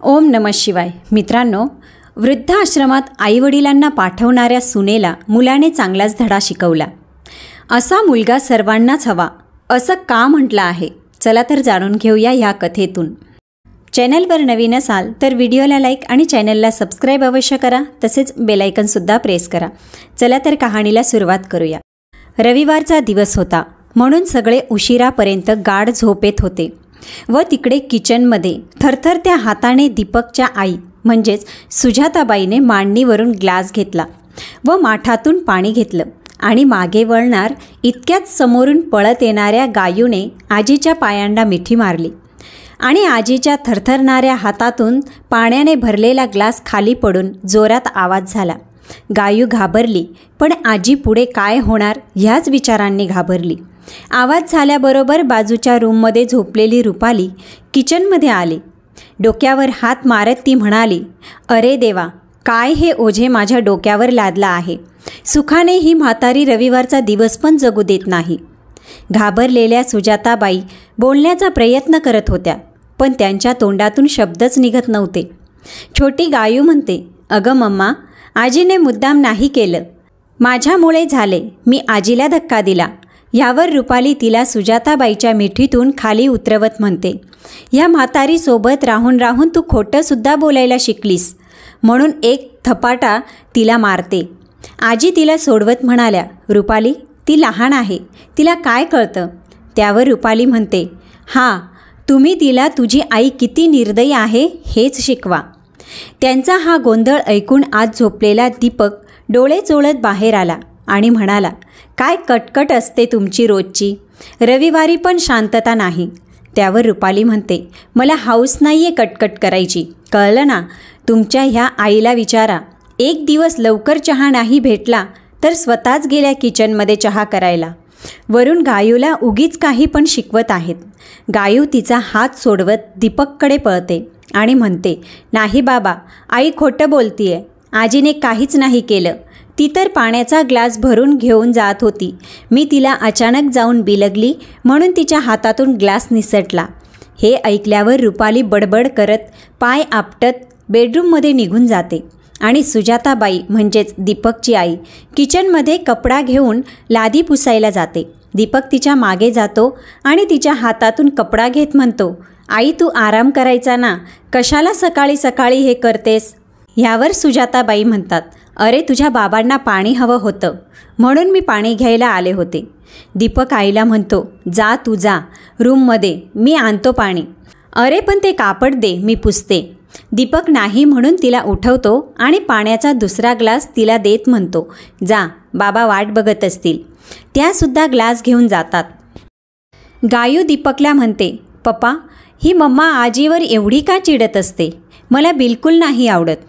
ओम नमः शिवाय. मित्रांनो, वृद्धाश्रमात आईवडिलांना पाठवणाऱ्या सुनेला मुलाने चांगलाच धडा शिकवला. असा मुलगा सर्वांनाच हवा असं का म्हटलं आहे? चला तर जाणून घेऊया ह्या कथेतून. चॅनलवर नवीन असाल तर व्हिडिओला लाईक आणि चॅनलला सबस्क्राईब अवश्य करा. तसेच बेलायकनसुद्धा प्रेस करा. चला तर कहाणीला सुरुवात करूया. रविवारचा दिवस होता म्हणून सगळे उशिरापर्यंत गाढ झोपेत होते व तिकडे किचनमध्ये थरथरत्या हाताने दीपकच्या आई म्हणजेच सुजाताबाईने मांडणीवरून ग्लास घेतला व माठातून पाणी घेतलं आणि मागे वळणार इतक्यात समोरून पळत येणाऱ्या गायूने आजीच्या पायांना मिठी मारली आणि आजीच्या थरथरणाऱ्या हातातून पाण्याने भरलेला ग्लास खाली पडून जोरात आवाज झाला. गायू घाबरली, पण आजी पुढे काय होणार ह्याच विचारांनी घाबरली. आवाज झाल्याबरोबर बाजूच्या रूममध्ये झोपलेली रुपाली किचनमध्ये आली. डोक्यावर हात मारत ती म्हणाली, अरे देवा, काय हे ओझे माझ्या डोक्यावर लादला आहे. सुखाने ही म्हातारी रविवारचा दिवस पण जगू देत नाही. घाबरलेल्या सुजाताबाई बोलण्याचा प्रयत्न करत होत्या, पण त्यांच्या तोंडातून शब्दच निघत नव्हते. छोटी गायू म्हणते, अगं मम्मा, आजीने मुद्दाम नाही केलं, माझ्यामुळे झाले, मी आजीला धक्का दिला. यावर रुपाली तिला सुजाताबाईच्या मिठीतून खाली उतरवत म्हणते, ह्या म्हातारीसोबत राहून राहून तू खोटंसुद्धा बोलायला शिकलीस. म्हणून एक थपाटा तिला मारते. आजी तिला सोडवत म्हणाल्या, रुपाली, ती लहान आहे, तिला काय कळतं? त्यावर रुपाली म्हणते, हां, तुम्ही तिला तुझी आई किती निर्दयी आहे हेच शिकवा. त्यांचा हा गोंधळ ऐकून आज झोपलेला दीपक डोळे चोळत बाहेर आला आणि म्हणाला, काय कटकट असते तुमची रोजची, रविवारी पण शांतता नाही. त्यावर रुपाली म्हणते, मला हौस नाही आहे कटकट करायची, कळलं ना? तुमच्या ह्या आईला विचारा, एक दिवस लवकर चहा नाही भेटला तर स्वतःच गेल्या किचनमध्ये चहा करायला. वरून गायूला उगीच काही पण शिकवत आहेत. गायू तिचा हात सोडवत दीपककडे पळते आणि म्हणते, नाही बाबा, आई खोटं बोलतीये, आजीने काहीच नाही केलं. ती तर पाण्याचा ग्लास भरून घेऊन जात होती, मी तिला अचानक जाऊन बिलगली म्हणून तिच्या हातातून ग्लास निसटला. हे ऐकल्यावर रुपाली बडबड करत पाय आपटत बेडरूममध्ये निघून जाते आणि सुजाताबाई म्हणजेच दीपकची आई किचनमध्ये कपडा घेऊन लादी पुसायला जाते. दीपक तिच्या मागे जातो आणि तिच्या हातातून कपडा घेत म्हणतो, आई, तू आराम करायचा ना, कशाला सकाळी सकाळी हे करतेस? ह्यावर सुजाताबाई म्हणतात, अरे, तुझ्या बाबांना पाणी हवं होतं म्हणून मी पाणी घ्यायला आले होते. दीपक आईला म्हणतो, जा तू जा रूममध्ये, मी आणतो पाणी. अरे, पण ते कापड दे, मी पुसते. दीपक नाही म्हणून तिला उठवतो आणि पाण्याचा दुसरा ग्लास तिला देत म्हणतो, जा, बाबा वाट बघत असतील. त्यासुद्धा ग्लास घेऊन जातात. गायू दीपकला म्हणते, पप्पा, ही मम्मा आजीवर एवढी का चिडत असते? मला बिलकुल नाही आवडत.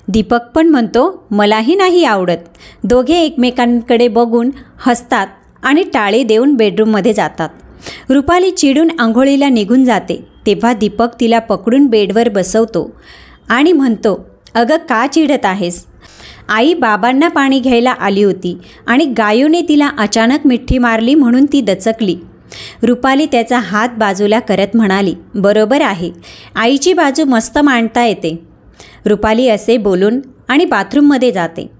दीपक पण म्हणतो, मलाही नाही आवडत. दोघे एकमेकांकडे बघून हसतात आणि टाळे देऊन बेडरूममध्ये जातात. रुपाली चिडून आंघोळीला निघून जाते तेव्हा दीपक तिला पकडून बेडवर बसवतो आणि म्हणतो, अगं, का चिडत आहेस? आई बाबांना पाणी घ्यायला आली होती आणि गायूने तिला अचानक मिठी मारली म्हणून ती दचकली. रुपाली त्याचा हात बाजूला करत म्हणाली, बरोबर आहे, आईची बाजू मस्त मांडता येते. रुपाली असे बोलून आणि बाथरूममध्ये जाते.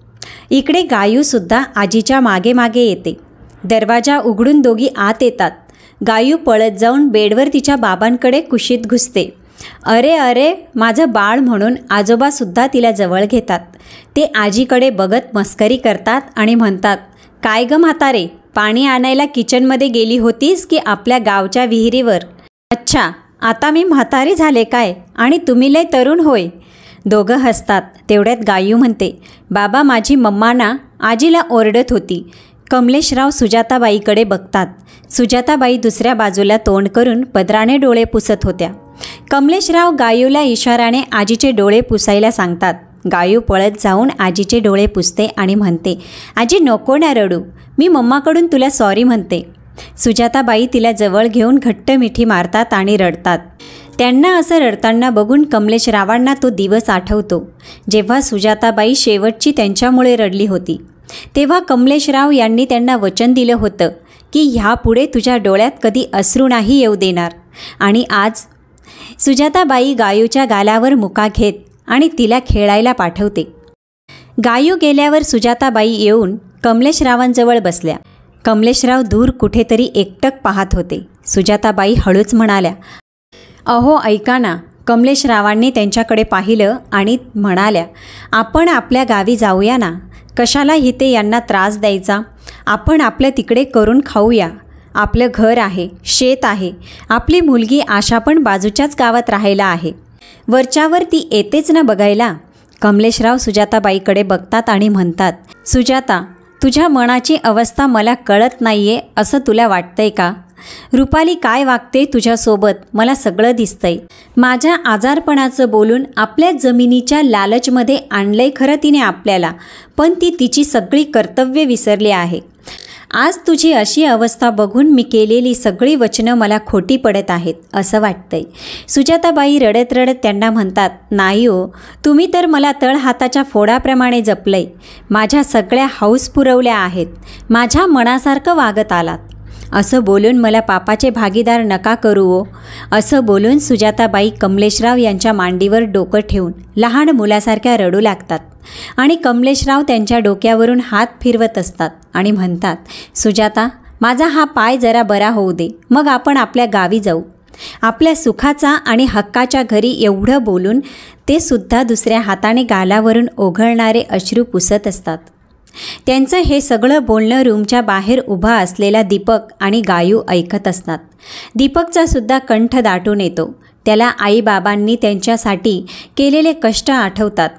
इकडे गायूसुद्धा आजीच्या मागे मागे येते. दरवाजा उघडून दोघी आत येतात. गायू पळत जाऊन बेडवर तिच्या बाबांकडे कुशीत घुसते. अरे अरे, माझं बाळ म्हणून आजोबासुद्धा तिला जवळ घेतात. ते आजीकडे बघत मस्करी करतात आणि म्हणतात, काय गं म्हातारे, पाणी आणायला किचनमध्ये गेली होतीस की आपल्या गावच्या विहिरीवर? अच्छा, आता मी म्हातारी झाले काय आणि तुम्ही लय तरुण होय. दोघं हसतात. तेवढ्यात गायू म्हणते, बाबा, माझी मम्मा ना आजीला ओरडत होती. कमलेशराव सुजाताबाईकडे बघतात. सुजाताबाई दुसऱ्या बाजूला तोंड करून पदराने डोळे पुसत होत्या. कमलेशराव गायूला इशाराने आजीचे डोळे पुसायला सांगतात. गायू पळत जाऊन आजीचे डोळे पुसते आणि म्हणते, आजी, नको ना रडू, मी मम्माकडून तुला सॉरी म्हणते. सुजाताबाई तिला जवळ घेऊन घट्ट मिठी मारतात आणि रडतात. त्यांना असं रडताना बघून कमलेशरावांना तो दिवस आठवतो जेव्हा सुजाताबाई शेवटची त्यांच्यामुळे रडली होती. तेव्हा कमलेशराव यांनी त्यांना वचन दिलं होतं की ह्यापुढे तुझ्या डोळ्यात कधी अश्रू नाही येऊ देणार. आणि आज सुजाताबाई गायूच्या गालावर मुका घेत आणि तिला खेळायला पाठवते. गायू गेल्यावर सुजाताबाई येऊन कमलेशरावांजवळ बसल्या. कमलेशराव दूर कुठेतरी एकटक पाहत होते. सुजाताबाई हळूच म्हणाल्या, अहो ऐका ना. कमलेशरावांनी त्यांच्याकडे पाहिलं आणि म्हणाल्या, आपण आपल्या गावी जाऊया ना. कशाला इथे यांना त्रास द्यायचा. आपण आपलं तिकडे करून खाऊया. आपलं घर आहे, शेत आहे. आपली मुलगी आशा पण बाजूच्याच गावात राहायला आहे. वरच्यावर ती येतेच ना बघायला. कमलेशराव सुजाताबाईकडे बघतात आणि म्हणतात, सुजाता, तुझ्या मनाची अवस्था मला कळत नाहीये असं तुला वाटतंय का? रुपाली काय वागते तुझ्यासोबत मला सगळं दिसतंय. माझ्या आजारपणाचं बोलून आपल्या जमिनीच्या लालचमध्ये आणलंय खरं तिने आपल्याला, पण ती तिची सगळी कर्तव्ये विसरली आहे. आज तुझी अशी अवस्था बघून मी केलेली सगळी वचनं मला खोटी पडत आहेत असं वाटतंय. सुजाताबाई रडत रडत त्यांना म्हणतात, नाही हो, तुम्ही तर मला तळहाताच्या फोडाप्रमाणे जपलंय. माझ्या सगळ्या हौस पुरवल्या आहेत. माझ्या मनासारखं वागत आलात. असं बोलून मला पापाचे भागीदार नका करू हो. असं बोलून सुजाताबाई कमलेशराव यांच्या मांडीवर डोकं ठेवून लहान मुलासारख्या रडू लागतात आणि कमलेशराव त्यांच्या डोक्यावरून हात फिरवत असतात आणि म्हणतात, सुजाता, माझा हा पाय जरा बरा होऊ दे, मग आपण आपल्या गावी जाऊ. आपल्या सुखाचा आणि हक्काच्या घरी एवढं बोलून ते सुद्धा दुसऱ्या हाताने गालावरून ओघळणारे अश्रू पुसत असतात. त्यांचं हे सगळं बोलणं रूमच्या बाहेर उभा असलेला दीपक आणि गायू ऐकत असतात. दीपकचा सुद्धा कंठ दाटून येतो. त्याला आईबाबांनी त्यांच्यासाठी केलेले कष्ट आठवतात.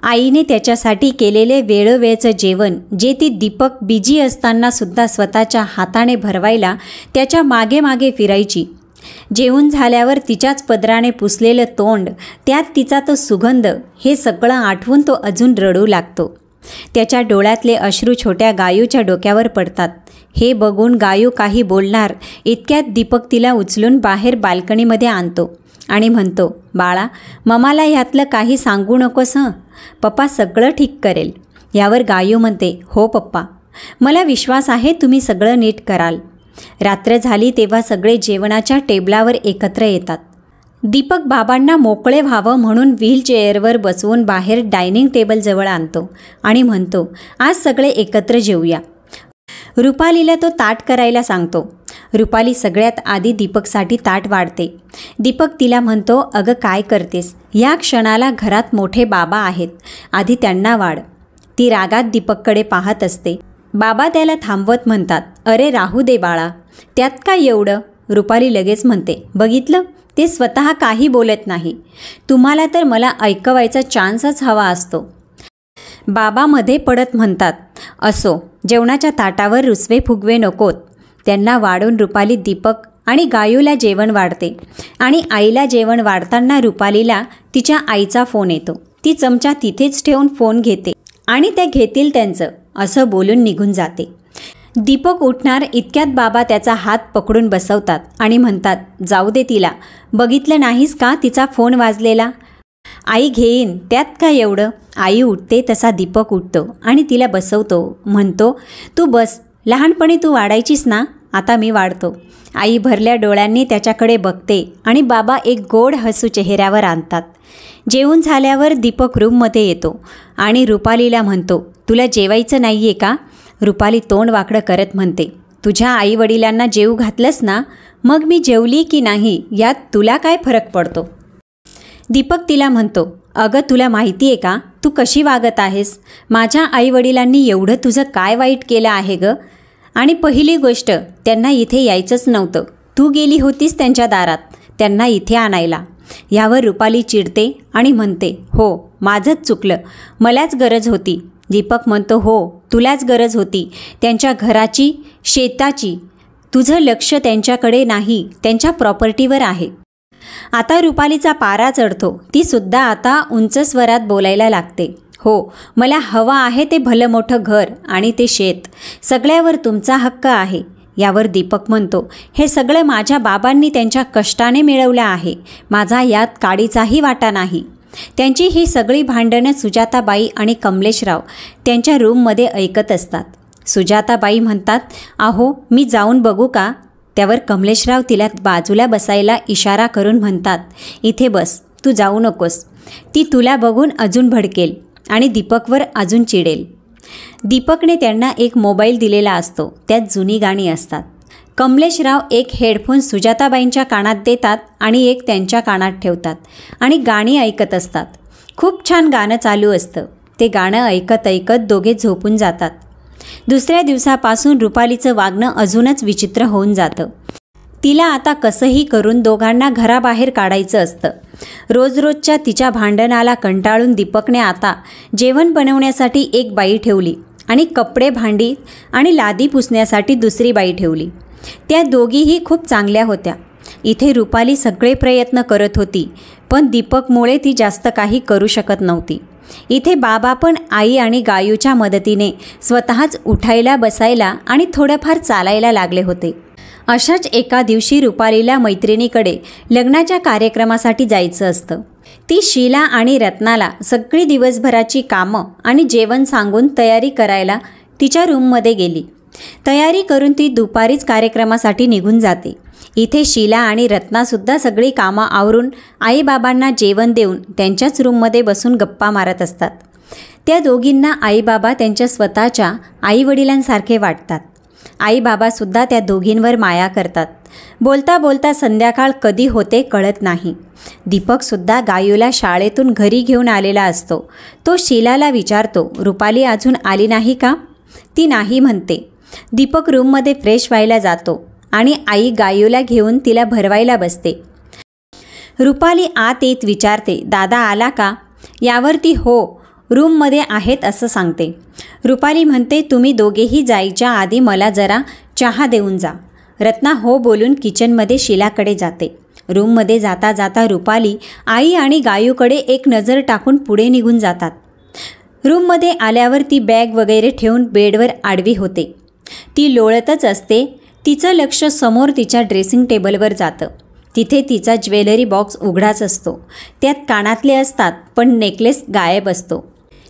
आईने त्याच्यासाठी केलेले वेळोवेळचं जेवण, जे ती दीपक बिजी असतानासुद्धा स्वतःच्या हाताने भरवायला त्याच्या मागे मागे फिरायची. जेवून झाल्यावर तिच्याच पदराने पुसलेलं तोंड, त्यात तिचा तो सुगंध, हे सगळं आठवून तो अजून रडू लागतो. त्याच्या डोळ्यातले अश्रू छोट्या गायूच्या डोक्यावर पडतात. हे बघून गायू काही बोलणार इतक्यात दीपक तिला उचलून बाहेर बाल्कनीमध्ये आणतो आणि म्हणतो, बाळा, ममाला ह्यातलं काही सांगू नकोस हं. पप्पा सगळं ठीक करेल. यावर गायू म्हणते, हो पप्पा, मला विश्वास आहे तुम्ही सगळं नीट कराल. रात्र झाली तेव्हा सगळे जेवणाच्या टेबलावर एकत्र येतात. दीपक बाबांना मोकळे व्हावं म्हणून व्हीलचेअरवर बसवून बाहेर डायनिंग टेबलजवळ आणतो आणि म्हणतो, आज सगळे एकत्र जेवूया. रुपालीला तो ताट करायला सांगतो. रुपाली सगळ्यात आधी दीपकसाठी ताट वाढते. दीपक तिला म्हणतो, अगं काय करतेस, या क्षणाला घरात मोठे बाबा आहेत, आधी त्यांना वाढ. ती रागात दीपककडे पाहत असते. बाबा त्याला थांबवत म्हणतात, अरे राहू दे बाळा, त्यात काय एवढं. रुपाली लगेच म्हणते, बघितलं, ते स्वतः काही बोलत नाही. तुम्हाला तर मला ऐकवायचा चान्सच हवा असतो. बाबा मध्ये पडत म्हणतात, असो, जेवणाच्या ताटावर रुसवे फुगवे नकोत. त्यांना वाढून रुपाली दीपक आणि गायूला जेवण वाढते आणि आईला जेवण वाढताना रुपालीला तिच्या आईचा फोन येतो. ती चमचा तिथेच ठेवून फोन घेते आणि त्या घेतील त्यांचं असं बोलून निघून जाते. दीपक उठणार इतक्यात बाबा त्याचा हात पकडून बसवतात आणि म्हणतात, जाऊ दे तिला, बघितलं नाहीस का तिचा फोन वाजलेला. आई घेईन, त्यात काय एवढं. आई उठते तसा दीपक उठतो आणि तिला बसवतो. म्हणतो, तू बस, लहानपणी तू वाढायचीस ना, आता मी वाढतो. आई भरल्या डोळ्यांनी त्याच्याकडे बघते आणि बाबा एक गोड हसू चेहऱ्यावर आणतात. जेवून झाल्यावर दीपक रूममध्ये येतो आणि रुपालीला म्हणतो, तुला जेवायचं नाही आहे का. रुपाली तोंड वाकडं करत म्हणते, तुझ्या आईवडिलांना जेवू घातलंस ना, मग मी जेवली की नाही यात तुला काय फरक पडतो. दीपक तिला म्हणतो, अगं तुला माहिती आहे का तू कशी वागत आहेस. माझ्या आईवडिलांनी एवढं तुझं काय वाईट केलं आहे गं. आणि पहिली गोष्ट, त्यांना इथे यायचंच नव्हतं. तू गेली होतीस त्यांच्या दारात त्यांना इथे आणायला. यावर रुपाली चिडते आणि म्हणते, हो, माझंच चुकलं, मलाच गरज होती. दीपक म्हणतो, हो, तुलाच गरज होती, त्यांच्या घराची, शेताची. तुझं लक्ष त्यांच्याकडे नाही, त्यांच्या प्रॉपर्टीवर आहे. आता रुपालीचा पारा चढतो. ती सुद्धा आता उंच स्वरात बोलायला लागते. हो, मला हवं आहे ते भलं मोठं घर आणि ते शेत, सगळ्यावर तुमचा हक्क आहे. यावर दीपक म्हणतो, हे सगळं माझ्या बाबांनी त्यांच्या कष्टाने मिळवलं आहे. माझा यात काडीचाही वाटा नाही. त्यांची ही सगळी भांडणं सुजाताबाई आणि कमलेशराव त्यांच्या रूममध्ये ऐकत असतात. सुजाताबाई म्हणतात, अहो, मी जाऊन बघू का. त्यावर कमलेशराव तिला बाजूला बसायला इशारा करून म्हणतात, इथे बस, तू जाऊ नकोस. ती तुला बघून अजून भडकेल आणि दीपकवर अजून चिडेल. दीपकने त्यांना एक मोबाईल दिलेला असतो, त्यात जुनी गाणी असतात. कमलेशराव एक हेडफोन सुजाताबाईंच्या कानात देतात आणि एक त्यांच्या कानात ठेवतात आणि गाणी ऐकत असतात. खूप छान गाणं चालू असतं. ते गाणं ऐकत ऐकत दोघे झोपून जातात. दुसऱ्या दिवसापासून रुपालीचं वागणं अजूनच विचित्र होऊन जातं. तिला आता कसंही करून दोघांना घराबाहेर काढायचं असतं. रोजरोजच्या तिच्या भांडणाला कंटाळून दीपकने आता जेवण बनवण्यासाठी एक बाई ठेवली आणि कपडे, भांडी आणि लादी पुसण्यासाठी दुसरी बाई ठेवली. त्या दोघीही खूप चांगल्या होत्या. इथे रुपाली सगळे प्रयत्न करत होती, पण दीपकमुळे ती जास्त काही करू शकत नव्हती. इथे बाबा पण आई आणि गायूच्या मदतीने स्वतःच उठायला, बसायला आणि थोडंफार चालायला लागले होते. अशाच एका दिवशी रुपालीला मैत्रिणीकडे लग्नाच्या कार्यक्रमासाठी जायचं असतं. ती शीला आणि रत्नाला सगळी दिवसभराची कामं आणि जेवण सांगून तयारी करायला तिच्या रूममध्ये गेली. तयारी करून ती दुपारीच कार्यक्रमासाठी निघून जाते. इथे शीला आणि रत्नासुद्धा सगळी कामं आवरून आईबाबांना जेवण देऊन त्यांच्याच रूममध्ये बसून गप्पा मारत असतात. त्या दोघींना आईबाबा त्यांच्या स्वतःच्या आईवडिलांसारखे वाटतात. आईबाबासुद्धा त्या दोघींवर माया करतात. बोलता बोलता संध्याकाळ कधी होते कळत नाही. दीपकसुद्धा गायूला शाळेतून घरी घेऊन आलेला असतो. तो शीलाला विचारतो, रुपाली अजून आली नाही का? ती नाही म्हणते. दीपक रूममध्ये फ्रेश व्हायला जातो आणि आई गायूला घेऊन तिला भरवायला बसते. रुपाली आत येत विचारते, दादा आला का? यावर ती हो, रूममध्ये आहेत असं सांगते. रुपाली म्हणते, तुम्ही दोघेही जायच्या आधी मला जरा चहा देऊन जा. रत्ना हो बोलून किचनमध्ये शीलाकडे जाते. रूममध्ये जाता जाता रुपाली आई आणि गायूकडे एक नजर टाकून पुढे निघून जातात. रूममध्ये आल्यावर ती बॅग वगैरे ठेवून बेडवर आडवी होते. ती लोळतच असते. तिचं लक्ष समोर तिच्या ड्रेसिंग टेबलवर जातं. तिथे तिचा ज्वेलरी बॉक्स उघडाच असतो. त्यात कानातले असतात, पण नेकलेस गायब असतो.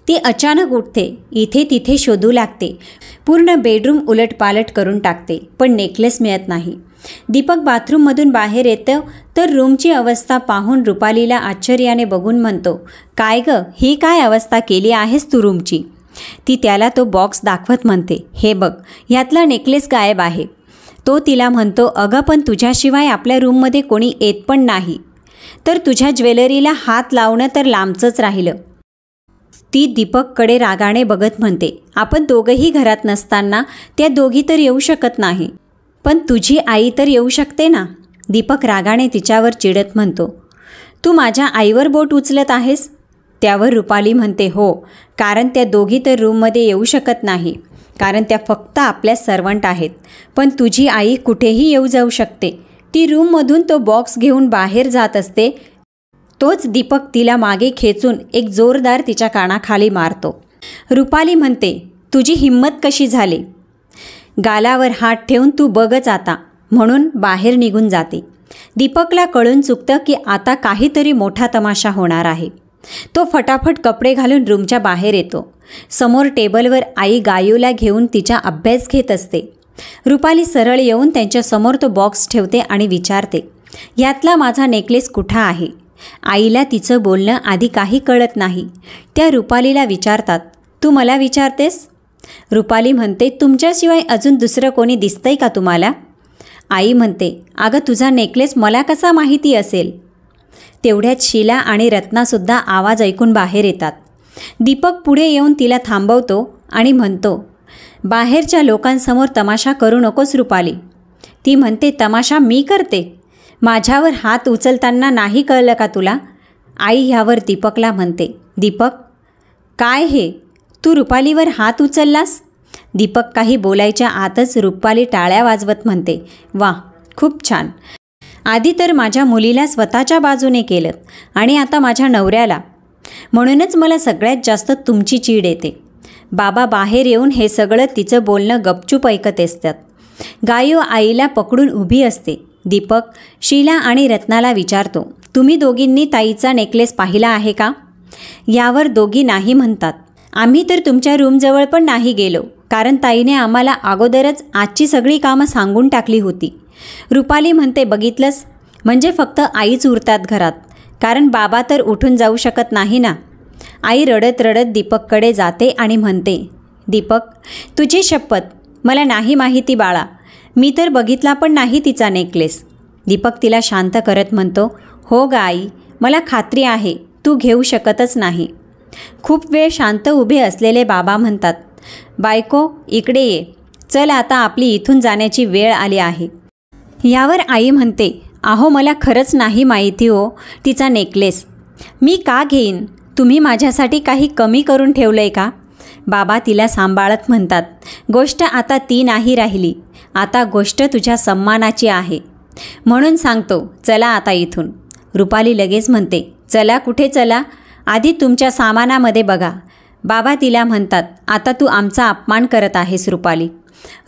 ती अचानक उठते. इथे तिथे शोधू लागते. पूर्ण बेडरूम उलटपालट करून टाकते, पण नेकलेस मिळत नाही. दीपक बाथरूममधून बाहेर येतं तर रूमची अवस्था पाहून रुपालीला आश्चर्याने बघून म्हणतो, काय गं, ही काय अवस्था केली आहेस तू रूमची? ती त्याला तो बॉक्स दाखवत म्हणते, हे बघ, ह्यातला नेकलेस गायब आहे. तो तिला म्हणतो, अगं पण तुझ्याशिवाय आपल्या रूममध्ये कोणी येत पण नाही, तर तुझ्या ज्वेलरीला हात लावणं तर लांबचंच राहिलं. ती दीपककडे रागाने बघत म्हणते, आपण दोघंही घरात नसताना त्या दोघी तर येऊ शकत नाही, पण तुझी आई तर येऊ शकते ना. दीपक रागाने तिच्यावर चिडत म्हणतो, तू माझ्या आईवर बोट उचलत आहेस? त्यावर रुपाली म्हणते, हो, कारण त्या दोघी तर रूममध्ये येऊ शकत नाही, कारण त्या फक्त आपल्या सर्वंट आहेत. पण तुझी आई कुठेही येऊ जाऊ शकते. ती रूममधून तो बॉक्स घेऊन बाहेर जात असते. तोच दीपक तिला मागे खेचून एक जोरदार तिच्या कानाखाली मारतो. रुपाली म्हणते, तुझी हिंमत कशी झाली? गालावर हात ठेवून तू बघच आता, म्हणून बाहेर निघून जाते. दीपकला कळून चुकतं की आता काहीतरी मोठा तमाशा होणार आहे. तो फटाफट कपडे घालून रूमच्या बाहेर येतो. समोर टेबलवर आई गायूला घेऊन तिचा अभ्यास घेत असते. रुपाली सरळ येऊन त्यांच्यासमोर तो बॉक्स ठेवते आणि विचारते, यातला माझा नेकलेस कुठं आहे? आईला तिचं बोलणं आधी काही कळत नाही. त्या रुपालीला विचारतात, तू मला विचारतेस? रुपाली म्हणते, तुमच्याशिवाय अजून दुसरं कोणी दिसतंय का तुम्हाला? आई म्हणते, अगं तुझा नेकलेस मला कसा माहिती असेल? तेवढ्यात शीला आणि रत्नासुद्धा आवाज ऐकून बाहेर येतात. दीपक पुढे येऊन तिला थांबवतो आणि म्हणतो, बाहेरच्या लोकांसमोर तमाशा करू नकोस रुपाली. ती म्हणते, तमाशा मी करते? माझ्यावर हात उचलताना नाही कळलं का तुला? आई ह्यावर दीपकला म्हणते, दीपक काय हे, तू रुपालीवर हात उचललास? दीपक काही बोलायच्या आतच रुपाली टाळ्या वाजवत म्हणते, वा, खूप छान. आधी तर माझ्या मुलीला स्वतःच्या बाजूने केलं आणि आता माझ्या नवऱ्याला. म्हणूनच मला सगळ्यात जास्त तुमची चीड येते. बाबा बाहेर येऊन हे सगळं तिचं बोलणं गपचूप ऐकत असतात. गायू आईला पकडून उभी असते. दीपक शीला आणि रत्नाला विचारतो, तुम्ही दोघींनी ताईचा नेकलेस पाहिला आहे का? यावर दोघी नाही म्हणतात. आम्ही तर तुमच्या रूमजवळ पण नाही गेलो, कारण ताईने आम्हाला अगोदरच आजची सगळी कामं सांगून टाकली होती. रुपाली म्हणते, बघितलंस, म्हणजे फक्त आईच उरतात घरात, कारण बाबा तर उठून जाऊ शकत नाही ना. आई रडत रडत दीपककडे जाते आणि म्हणते, दीपक, तुझी शपथ, मला नाही माहिती बाळा, मी तर बघितला पण नाही तिचा नेकलेस. दीपक तिला शांत करत म्हणतो, हो ग आई, मला खात्री आहे तू घेऊ शकतच नाही. खूप वेळ शांत उभे असलेले बाबा म्हणतात, बायको इकडे ये, चल आता आपली इथून जाण्याची वेळ आली आहे. यावर आई म्हणते, अहो मला खरंच नाही माहिती हो तिचा नेकलेस. मी का घेईन? तुम्ही माझ्यासाठी काही कमी करून ठेवलं आहे का? बाबा तिला सांभाळत म्हणतात, गोष्ट आता ती नाही राहिली, आता गोष्ट तुझ्या सन्मानाची आहे, म्हणून सांगतो, चला आता इथून. रुपाली लगेच म्हणते, चला कुठे चला, आधी तुमच्या सामानामध्ये बघा. बाबा तिला म्हणतात, आता तू आमचा अपमान करत आहेस रुपाली.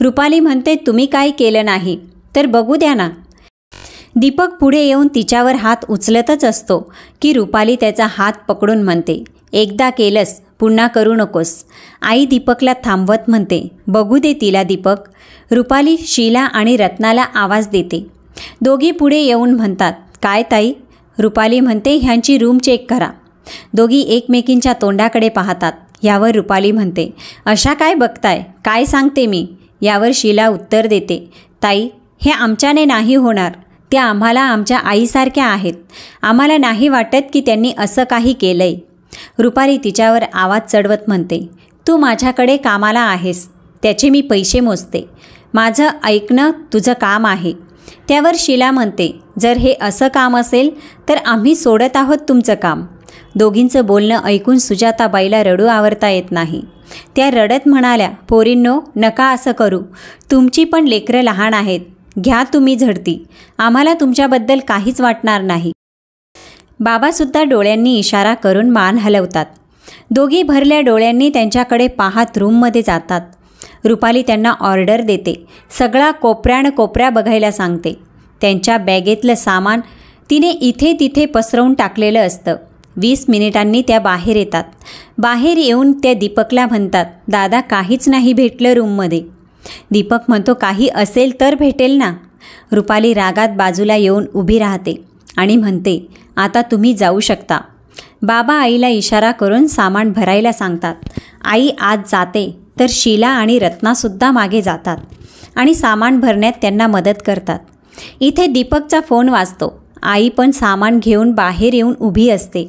रुपाली म्हणते, तुम्ही काही केलं नाही तर बघू द्या ना. दीपक पुढे येऊन तिच्यावर हात उचलतच असतो की रुपाली त्याचा हात पकडून म्हणते, एकदा केलंस पुन्हा करू नकोस. आई दीपकला थांबवत म्हणते, बघू दे तिला दीपक. रुपाली शीला आणि रत्नाला आवाज देते. दोघी पुढे येऊन म्हणतात, काय ताई? रुपाली म्हणते, ह्यांची रूम चेक करा. दोघी एकमेकींच्या तोंडाकडे पाहतात. यावर रुपाली म्हणते, अशा काय बघताय, काय सांगते मी. यावर शीला उत्तर देते, ताई, हे आमच्याने नाही होणार. त्या आम्हाला आमच्या आईसारख्या आहेत. आम्हाला नाही वाटत की त्यांनी असं काही केलंय. रुपाली तिच्यावर आवाज चढवत म्हणते, तू माझ्याकडे कामाला आहेस, त्याचे मी पैसे मोजते. माझं ऐकणं तुझं काम आहे. त्यावर शीला म्हणते, जर हे असं काम असेल तर आम्ही सोडत आहोत तुमचं काम. दोघींचं बोलणं ऐकून सुजाताबाईला रडू आवरता येत नाही. त्या रडत म्हणाल्या, पोरींनो, नका असं करू. तुमची पण लेकरं लहान आहेत, घ्या तुम्ही झडती. आम्हाला तुमच्याबद्दल काहीच वाटणार नाही. बाबासुद्धा डोळ्यांनी इशारा करून मान हलवतात. दोघी भरल्या डोळ्यांनी त्यांच्याकडे पाहत रूममध्ये जातात. रुपाली त्यांना ऑर्डर देते. सगळा कोपऱ्या बघायला सांगते. त्यांच्या बॅगेतलं सामान तिने इथे तिथे पसरवून टाकलेलं असतं. 20 मिनिटांनी त्या बाहेर येतात. बाहेर येऊन त्या दीपकला म्हणतात, दादा काहीच नाही भेटलं रूममध्ये. दीपक म्हणतो, काही असेल तर भेटेल ना. रुपाली रागात बाजूला येऊन उभी राहते आणि म्हणते, आता तुम्ही जाऊ शकता. बाबा आईला इशारा करून सामान भरायला सांगतात. आई आत जाते तर शीला आणि रत्नासुद्धा मागे जातात आणि सामान भरण्यात त्यांना मदत करतात. इथे दीपकचा फोन वाजतो. आई पण सामान घेऊन बाहेर येऊन उभी असते.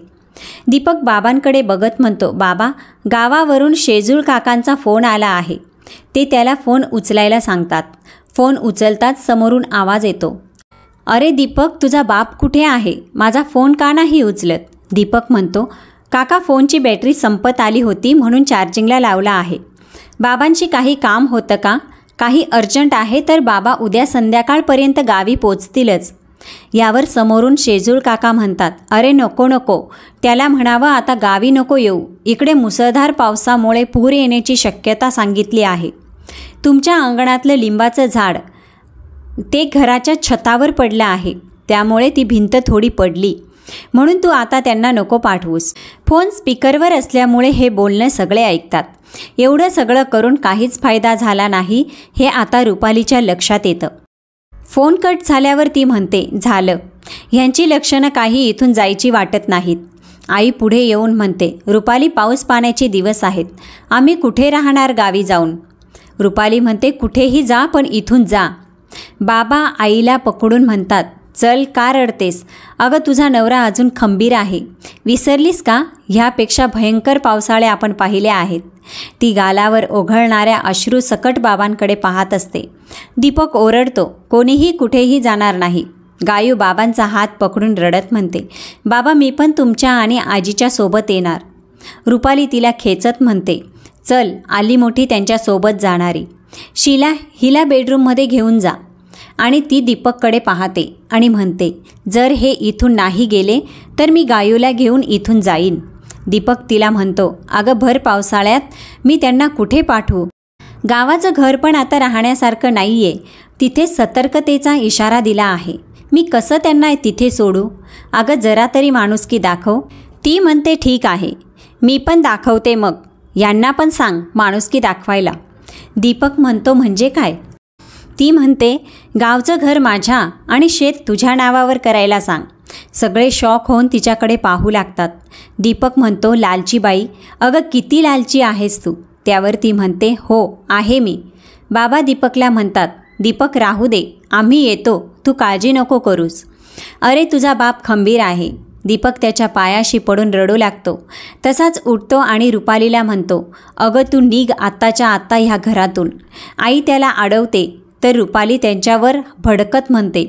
दीपक बाबांकडे बघत म्हणतो, बाबा, गावावरून शेजूळ काकांचा फोन आला आहे. ते त्याला फोन उचलायला सांगतात. फोन उचलताच समोरून आवाज येतो, अरे दीपक, तुझा बाप कुठे आहे? माझा फोन का नाही उचलत? दीपक म्हणतो, काका, फोनची बॅटरी संपत आली होती म्हणून चार्जिंगला लावला आहे. बाबांशी काही काम होतं का? काही अर्जंट आहे तर बाबा उद्या संध्याकाळपर्यंत गावी पोचतीलच. यावर समोरून शेजूळ काका म्हणतात, अरे नको नको, त्याला म्हणावं आता गावी नको येऊ. इकडे मुसळधार पावसामुळे पूर येण्याची शक्यता सांगितली आहे. तुमच्या अंगणातलं लिंबाचं झाड ते घराच्या छतावर पडलं आहे, त्यामुळे ती भिंत थोडी पडली, म्हणून तू आता त्यांना नको पाठवूस. फोन स्पीकरवर असल्यामुळे हे बोलणं सगळे ऐकतात. एवढं सगळं करून काहीच फायदा झाला नाही हे आता रुपालीच्या लक्षात येतं. फोन कट झाल्यावर ती म्हणते, झालं, ह्यांची लक्षणं काही इथून जायची वाटत नाहीत. आई पुढे येऊन म्हणते, रुपाली, पाऊस पाण्याचे दिवस आहेत, आम्ही कुठे राहणार गावी जाऊन? रुपाली म्हणते, कुठेही जा पण इथून जा. बाबा आईला पकडून म्हणतात, चल, का रडतेस? अगं तुझा नवरा अजून खंबीर आहे, विसरलीस का? ह्यापेक्षा भयंकर पावसाळे आपण पाहिले आहेत. ती गालावर ओघळणाऱ्या अश्रू सकट बाबांकडे पाहत असते. दीपक ओरडतो, कोणीही कुठेही जाणार नाही. गायू बाबांचा हात पकडून रडत म्हणते, बाबा, मी पण तुमच्या आणि आजीच्या सोबत येणार. रुपाली तिला खेचत म्हणते, चल, आली मोठी त्यांच्यासोबत जाणारी. शीला, हिला बेडरूममध्ये घेऊन जा. आणि ती दीपककडे पाहते आणि म्हणते, जर हे इथून नाही गेले तर मी गायूला घेऊन इथून जाईन. दीपक तिला म्हणतो, अगं भर पावसाळ्यात मी त्यांना कुठे पाठवू? गावाचं घर पण आता राहण्यासारखं नाही आहे. तिथे सतर्कतेचा इशारा दिला आहे. मी कसं त्यांना तिथे सोडू? अगं जरा तरी माणुसकी दाखव. ती म्हणते, ठीक आहे, मी पण दाखवते, मग यांना पण सांग माणुसकी दाखवायला. दीपक म्हणतो, म्हणजे काय? ती म्हणते, गावचं घर माझ्या आणि शेत तुझ्या नावावर करायला सांग. सगळे शॉक होऊन तिच्याकडे पाहू लागतात. दीपक म्हणतो, लालची बाई, अगं किती लालची आहेस तू. त्यावर ती म्हणते, हो आहे मी. बाबा दीपकला म्हणतात, दीपक राहू दे, आम्ही येतो, तू काळजी नको करूस. अरे तुझा बाप खंबीर आहे. दीपक त्याच्या पायाशी पडून रडू लागतो. तसाच उठतो आणि रुपालीला म्हणतो, अगं तू निघ आत्ताच्या आत्ता ह्या घरातून. आई त्याला अडवते तर रुपाली त्यांच्यावर भडकत म्हणते,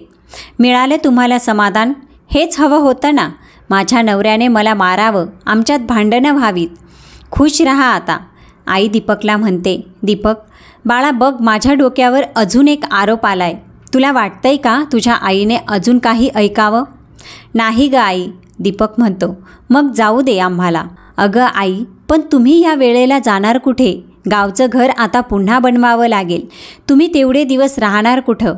मिळालं तुम्हाला समाधान? हेच हवं होतं ना. माझ्या नवऱ्याने मला मारावं, आमच्यात भांडणं व्हावीत. खुश रहा आता. आई दीपकला म्हणते, दीपक बाळा बघ, माझ्या डोक्यावर अजून एक आरोप आलाय. तुला वाटतंय का तुझ्या आईने अजून काही ऐकावं? नाही ग आई, दीपक म्हणतो. मग जाऊ दे आम्हाला. अगं आई, पण तुम्ही या वेळेला जाणार कुठे? गावचं घर आता पुन्हा बनवावं लागेल. तुम्ही तेवढे दिवस राहणार कुठं?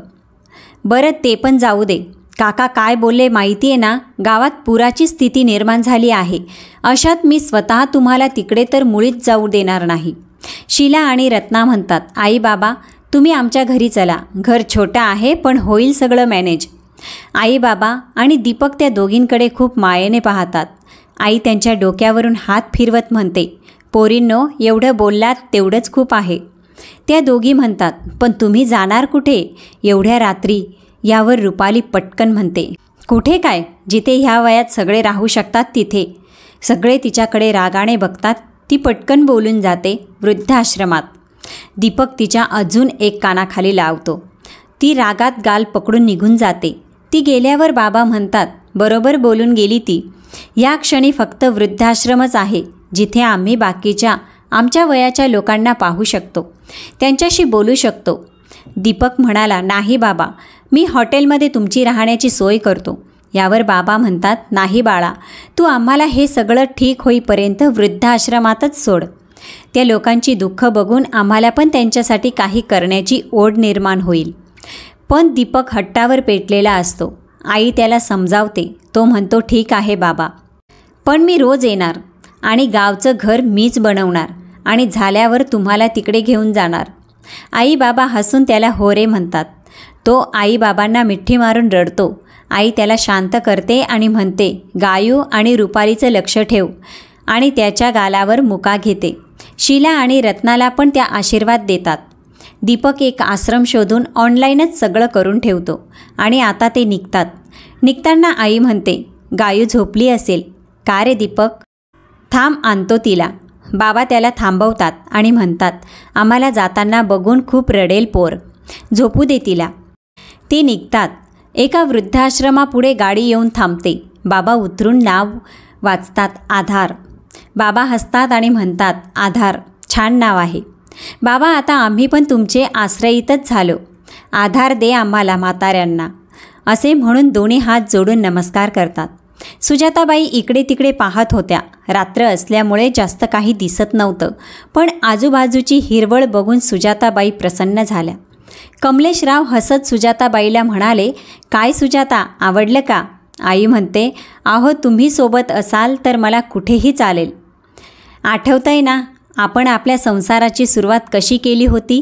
बरं ते पण जाऊ दे. काका काय बोलले माहिती आहे ना, गावात पुराची स्थिती निर्माण झाली आहे. अशात मी स्वतः तुम्हाला तिकडे तर मुळीच जाऊ देणार नाही. शीला आणि रत्ना म्हणतात, आई बाबा तुम्ही आमच्या घरी चला. घर छोटं आहे पण होईल सगळं मॅनेज. आई बाबा आणि दीपक त्या दोघींकडे खूप मायेने पाहतात. आई त्यांच्या डोक्यावरून हात फिरवत म्हणते, पोरींनो एवढं बोललात तेवढंच खूप आहे. त्या दोघी म्हणतात, पण तुम्ही जाणार कुठे एवढ्या रात्री? यावर रुपाली पटकन म्हणते, कुठे काय, जिथे ह्या वयात सगळे राहू शकतात तिथे. सगळे तिच्याकडे रागाने बघतात. ती पटकन बोलून जाते, वृद्धाश्रमात. दीपक तिच्या अजून एक कानाखाली लावतो. ती रागात गाल पकडून निघून जाते. ती गेल्यावर बाबा म्हणतात, बरोबर बोलून गेली ती. या क्षणी फक्त वृद्धाश्रमच आहे जिथे आम्ही बाकीच्या आमच्या वयाच्या लोकांना पाहू शकतो, त्यांच्याशी बोलू शकतो. दीपक म्हणाला, नाही बाबा, मी हॉटेलमध्ये तुमची राहण्याची सोय करतो. यावर बाबा म्हणतात, नाही बाळा, तू आम्हाला हे सगळं ठीक होईपर्यंत वृद्धाश्रमातच सोड. त्या लोकांची दुःख बघून आम्हाला पण त्यांच्यासाठी काही करण्याची ओढ निर्माण होईल. पण दीपक हट्टावर पेटलेला असतो. आई त्याला समजावते. तो म्हणतो, ठीक आहे बाबा, पण मी रोज येणार आणि गावचं घर मीच बनवणार आणि झाल्यावर तुम्हाला तिकडे घेऊन जाणार. आई बाबा हसून त्याला होरे म्हणतात. तो आई बाबांना मिठी मारून रडतो. आई त्याला शांत करते आणि म्हणते, गायू आणि रुपालीचं लक्ष ठेव, आणि त्याच्या गालावर मुका घेते. शीला आणि रत्नाला पण त्या आशीर्वाद देतात. दीपक एक आश्रम शोधून ऑनलाईनच सगळं करून ठेवतो आणि आता ते निघतात. निघताना आई म्हणते, गायू झोपली असेल. का रे दीपक? थांब आणतो तिला. बाबा त्याला थांबवतात आणि म्हणतात, आम्हाला जाताना बघून खूप रडेल पोर, झोपू दे तिला. ते निघतात. एका वृद्धाश्रमापुढे गाडी येऊन थांबते. बाबा उतरून नाव वाचतात, आधार. बाबा हसतात आणि म्हणतात, आधार छान नाव आहे. बाबा आता आम्ही पण तुमचे आश्रयितच झालो. आधार दे आम्हाला म्हाताऱ्यांना. असे म्हणून दोन्ही हात जोडून नमस्कार करतात. सुजाताबाई इकडे तिकडे पाहत होत्या. रात्र असल्यामुळे जास्त काही दिसत नव्हतं, पण आजूबाजूची हिरवळ बघून सुजाताबाई प्रसन्न झाल्या. कमलेशराव हसत सुजाताबाईला म्हणाले, काय सुजाता, आवडलं का? आई म्हणते, अहो तुम्ही सोबत असाल तर मला कुठेही चालेल. आठवतंय ना आपण आपल्या संसाराची सुरुवात कशी केली होती?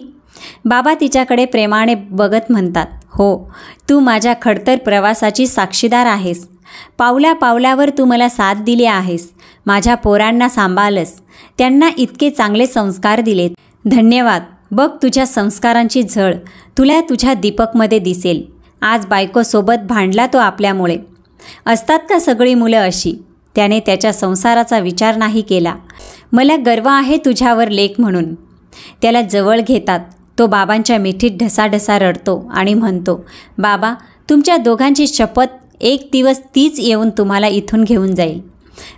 बाबा तिच्याकडे प्रेमाने बघत म्हणतात, हो, तू माझ्या खडतर प्रवासाची साक्षीदार आहेस. पावला पावलावर तू मला साथ दिली आहेस. माझ्या पोरांना सांभाळलंस, त्यांना इतके चांगले संस्कार दिलेत. धन्यवाद. बघ तुझ्या संस्कारांची झळ तुला तुझ्या दीपकमध्ये दिसेल. आज बायकोसोबत भांडला तो आपल्यामुळे. असतात का सगळी मुलं अशी? त्याने त्याच्या संसाराचा विचार नाही केला. मला गर्व आहे तुझ्यावर लेक म्हणून. त्याला जवळ घेतात. तो बाबांच्या मिठीत ढसाढसा रडतो आणि म्हणतो, बाबा तुमच्या दोघांची शपथ, एक दिवस तीच येऊन तुम्हाला इथून घेऊन जाईल.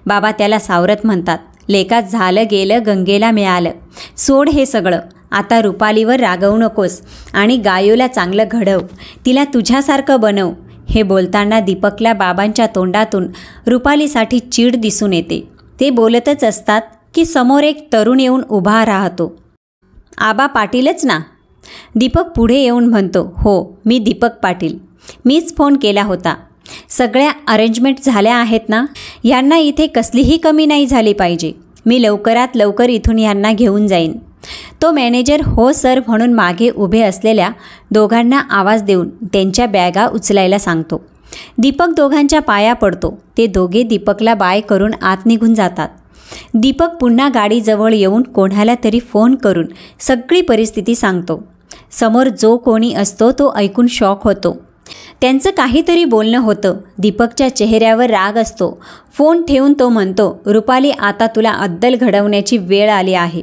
बाबा त्याला सावरत म्हणतात, लेका झालं गेलं गंगेला मिळालं. सोड हे सगळं. आता रुपालीवर रागवू नकोस आणि गायूला चांगलं घडव. तिला तुझ्यासारखं बनव. हे बोलताना दीपकला बाबांच्या तोंडातून रुपालीसाठी चीड दिसून येते. ते बोलतच असतात की समोर एक तरुण येऊन उभा राहतो. आबा पाटीलच ना? दीपक पुढे येऊन म्हणतो, हो मी दीपक पाटील. मीच फोन केला होता. सगळ्या अरेंजमेंट झाल्या आहेत ना? यांना इथे कसलीही कमी नाही झाली पाहिजे. मी लवकरात लवकर इथून यांना घेऊन जाईन. तो मॅनेजर हो सर म्हणून मागे उभे असलेल्या दोघांना आवाज देऊन त्यांच्या बॅगा उचलायला सांगतो. दीपक दोघांच्या पाया पडतो. ते दोघे दीपकला बाय करून आत निघून जातात. दीपक पुन्हा गाडीजवळ येऊन कोणाला तरी फोन करून सगळी परिस्थिती सांगतो. समोर जो कोणी असतो तो ऐकून शॉक होतो. त्यांचं काहीतरी बोलणं होतं. दीपकच्या चेहऱ्यावर राग असतो. फोन ठेवून तो म्हणतो, रुपाली आता तुला अद्दल घडवण्याची वेळ आली आहे,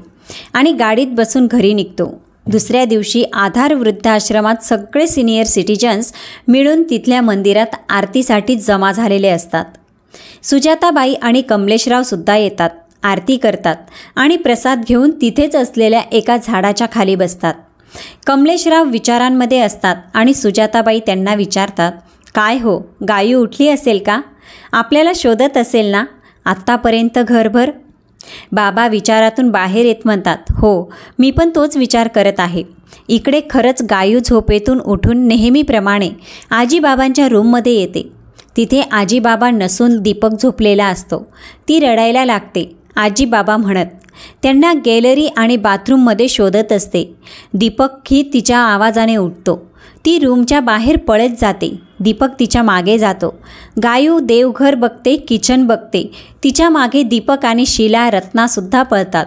आणि गाडीत बसून घरी निघतो. दुसऱ्या दिवशी आधार वृद्धाश्रमात सगळे सिनियर सिटिजन्स मिळून तिथल्या मंदिरात आरतीसाठी जमा झालेले असतात. सुजाताबाई आणि कमलेशरावसुद्धा येतात, आरती करतात आणि प्रसाद घेऊन तिथेच असलेल्या एका झाडाच्या खाली बसतात. कमलेशराव विचारांमध्ये असतात आणि सुजाताबाई त्यांना विचारतात, काय हो, गायू उठली असेल का? आपल्याला शोधत असेल ना आत्तापर्यंत घरभर? बाबा विचारातून बाहेर येत म्हणतात, हो, मी पण तोच विचार करत आहे. इकडे खरंच गायू झोपेतून उठून नेहमीप्रमाणे आजीबाबांच्या रूममध्ये येते. तिथे आजीबाबा नसून दीपक झोपलेला असतो. ती रडायला लागते आजीबाबा म्हणत. त्यांना गॅलरी आणि बाथरूममध्ये शोधत असते. दीपकही तिच्या आवाजाने उठतो. ती रूमच्या बाहेर पळत जाते. दीपक तिच्या मागे जातो. गायू देवघर बघते, किचन बघते. तिच्या मागे दीपक आणि शीला, रत्नासुद्धा पळतात.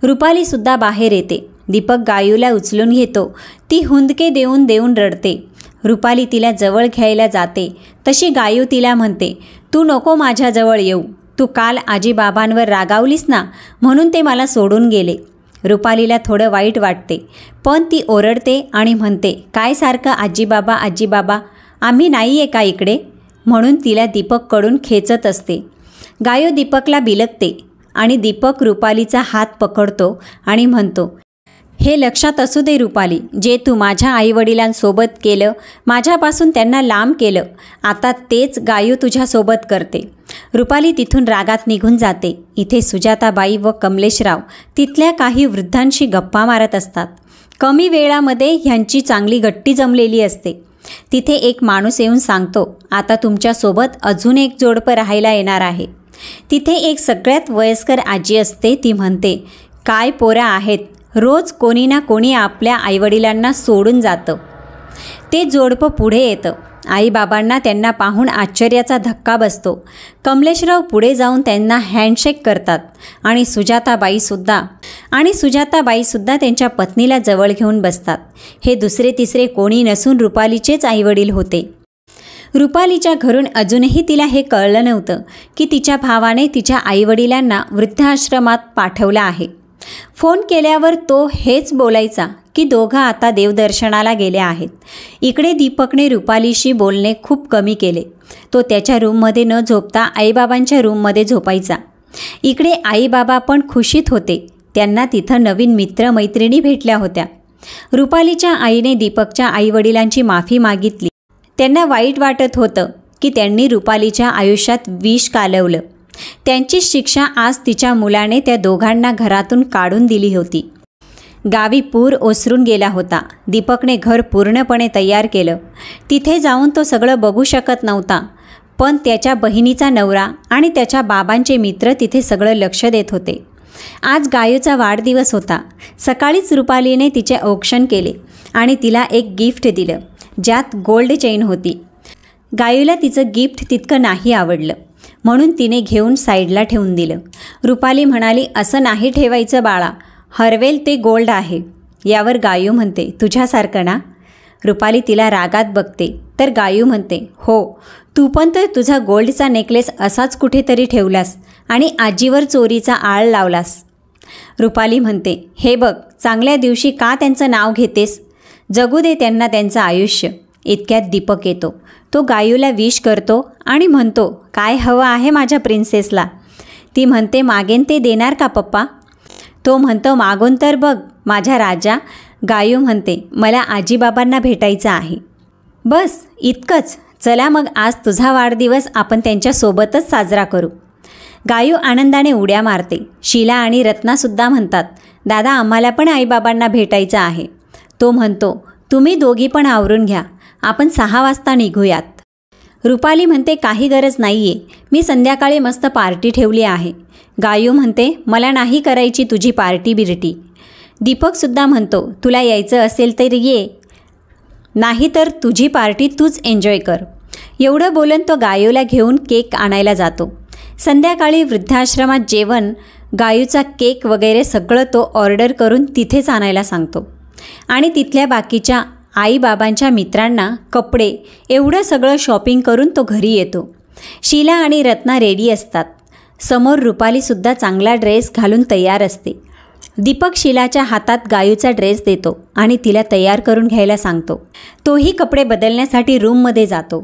रुपालीसुद्धा बाहेर येते. दीपक गायूला उचलून घेतो. ती हुंदके देऊन देऊन रडते. रुपाली तिला जवळ घ्यायला जाते तशी गायू तिला म्हणते, तू नको माझ्याजवळ येऊ. तू काल आजीबाबांवर रागावलीस ना, म्हणून ते मला सोडून गेले. रुपालीला थोडं वाईट वाटते, पण ती ओरडते आणि म्हणते, काय सारखं आजीबाबा आजीबाबा, आम्ही नाही आहे का इकडे? म्हणून तिला दीपककडून खेचत असते. गायू दीपकला बिलगते आणि दीपक रुपालीचा हात पकडतो आणि म्हणतो, हे लक्षात असू दे रुपाली, जे तू माझ्या आईवडिलांसोबत केलं, माझ्यापासून त्यांना लांब केलं, आता तेच गायू तुझ्यासोबत करते. रुपाली तिथून रागात निघून जाते. इथे सुजाताबाई व कमलेशराव तिथल्या काही वृद्धांशी गप्पा मारत असतात. कमी वेळामध्ये ह्यांची चांगली गट्टी जमलेली असते. तिथे एक माणूस येऊन सांगतो, आता तुमच्यासोबत अजून एक जोडपं राहायला येणार आहे. तिथे एक सगळ्यात वयस्कर आजी असते. ती म्हणते, काय पोरा आहेत, रोज कोणी ना कोणी आपल्या आईवडिलांना सोडून जातं. ते जोडपं पुढे येतं. आईबाबांना त्यांना पाहून आश्चर्याचा धक्का बसतो. कमलेशराव पुढे जाऊन त्यांना हँडशेक करतात आणि सुजाताबाईसुद्धा त्यांच्या पत्नीला जवळ घेऊन बसतात. हे दुसरे तिसरे कोणी नसून रुपालीचेच आईवडील होते. रुपालीच्या घरून अजूनही तिला हे कळलं नव्हतं की तिच्या भावाने तिच्या आईवडिलांना वृद्धाश्रमात पाठवलं आहे. फोन केल्यावर तो हेच बोलायचा की दोघं आता देवदर्शनाला गेले आहेत. इकडे दीपकने रुपालीशी बोलणे खूप कमी केले. तो त्याच्या रूममध्ये न झोपता आईबाबांच्या रूममध्ये झोपायचा. इकडे आईबाबा पण खुशीत होते. त्यांना तिथं नवीन मित्रमैत्रिणी भेटल्या होत्या. रुपालीच्या आईने दीपकच्या आईवडिलांची माफी मागितली. त्यांना वाईट वाटत होतं की त्यांनी रुपालीच्या आयुष्यात विष कालवलं. त्यांची शिक्षा आज तिच्या मुलाने त्या दोघांना घरातून काढून दिली होती. गावी पूर ओसरून गेला होता. दीपकने घर पूर्णपणे तयार केलं. तिथे जाऊन तो सगळं बघू शकत नव्हता, पण त्याच्या बहिणीचा नवरा आणि त्याच्या बाबांचे मित्र तिथे सगळं लक्ष देत होते. आज गायूचा वाढदिवस होता. सकाळीच रुपालीने तिचे औक्षण केले आणि तिला एक गिफ्ट दिलं, ज्यात गोल्ड चेन होती. गायूला तिचं गिफ्ट तितकं नाही आवडलं, म्हणून तिने घेऊन साईडला ठेवून दिलं. रुपाली म्हणाली, असं नाही ठेवायचं बाळा, हरवेल ते गोल्ड आहे. यावर गायू म्हणते, तुझ्यासारखं ना? रुपाली तिला रागात बघते तर गायू म्हणते, हो, तू पण तर तुझा गोल्डचा नेकलेस असाच कुठेतरी ठेवलास आणि आजीवर चोरीचा आळ लावलास. रुपाली म्हणते, हे बघ, चांगल्या दिवशी का त्यांचं नाव घेतेस? जगू दे त्यांना त्यांचं आयुष्य. इतक्यात दीपक येतो. तो गायूला विश करतो आणि म्हणतो, काय हवं आहे माझ्या प्रिन्सेसला? ती म्हणते, मागेन ते देणार का पप्पा? तो म्हणतो, मागून तर बघ माझ्या राजा. गायू म्हणते, मला आजीबाबांना भेटायचं आहे. बस इतकंच? चला मग आज तुझा वाढदिवस आपण त्यांच्यासोबतच साजरा करू. गायू आनंदाने उड्या मारते. शीला आणि रत्नासुद्धा म्हणतात, दादा आम्हाला पण आईबाबांना भेटायचं आहे. तो म्हणतो, तुम्ही दोघी पण आवरून घ्या, आपण 6 वाजता निघूयात. रुपाली म्हणते, काही गरज नाही आहे, मी संध्याकाळी मस्त पार्टी ठेवली आहे. गायू म्हणते, मला नाही करायची तुझी पार्टी बिर्टी. दीपकसुद्धा म्हणतो, तुला यायचं असेल तर ये, नाही तर तुझी पार्टी तूच एन्जॉय कर. एवढं बोलून तो गायूला घेऊन केक आणायला जातो. संध्याकाळी वृद्धाश्रमात जेवण, गायूचा केक वगैरे सगळं तो ऑर्डर करून तिथेच आणायला सांगतो. आणि तिथल्या बाकीच्या आईबाबांच्या मित्रांना कपडे एवढं सगळं शॉपिंग करून तो घरी येतो. शीला आणि रत्ना रेडी असतात. समोर रुपालीसुद्धा चांगला ड्रेस घालून तयार असते. दीपक शीलाच्या हातात गायूचा ड्रेस देतो आणि तिला तयार करून घ्यायला सांगतो. तोही कपडे बदलण्यासाठी रूममध्ये जातो.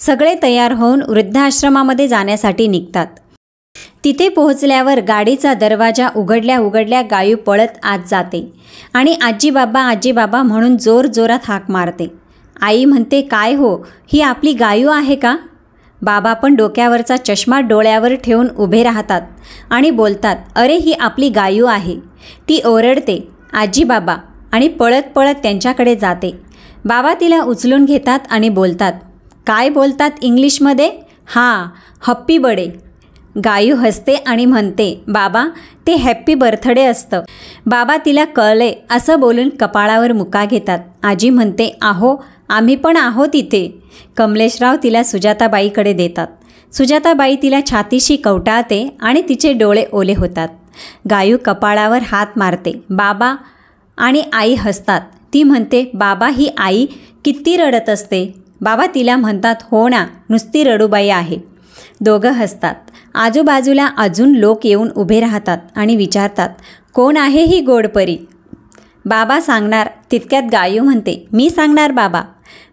सगळे तयार होऊन वृद्धाश्रमामध्ये जाण्यासाठी निघतात. तिथे पोहोचल्यावर गाडीचा दरवाजा उघडल्या उघडल्या गायू पळत आत जाते आणि आजी बाबा म्हणून जोरजोरात हाक मारते. आई म्हणते, काय हो, ही आपली गायू आहे का? बाबा पण डोक्यावरचा चष्मा डोळ्यावर ठेवून उभे राहतात आणि बोलतात, अरे ही आपली गायू आहे. ती ओरडते, आजी बाबा, आणि पळत पळत त्यांच्याकडे जाते. बाबा तिला उचलून घेतात आणि बोलतात. काय बोलतात इंग्लिशमध्ये? हां, हॅप्पी बर्थडे. गायू हसते आणि म्हणते, बाबा ते हॅप्पी बर्थडे असतं. बाबा तिला कळले असं बोलून कपाळावर मुका घेतात. आजी म्हणते, आहो, आम्ही पण आहोत इथे. कमलेशराव तिला सुजाताबाईकडे देतात. सुजाताबाई तिला छातीशी कवटाळते आणि तिचे डोळे ओले होतात. गायू कपाळावर हात मारते. बाबा आणि आई हसतात. ती म्हणते, बाबा ही आई किती रडत असते. बाबा तिला म्हणतात, हो ना, नुसती रडूबाई आहे. दोघं हसतात. आजूबाजूला अजून लोक येऊन उभे राहतात आणि विचारतात, कोण आहे ही गोडपरी? बाबा सांगणार. तितक्यात गायू म्हणते, मी सांगणार बाबा.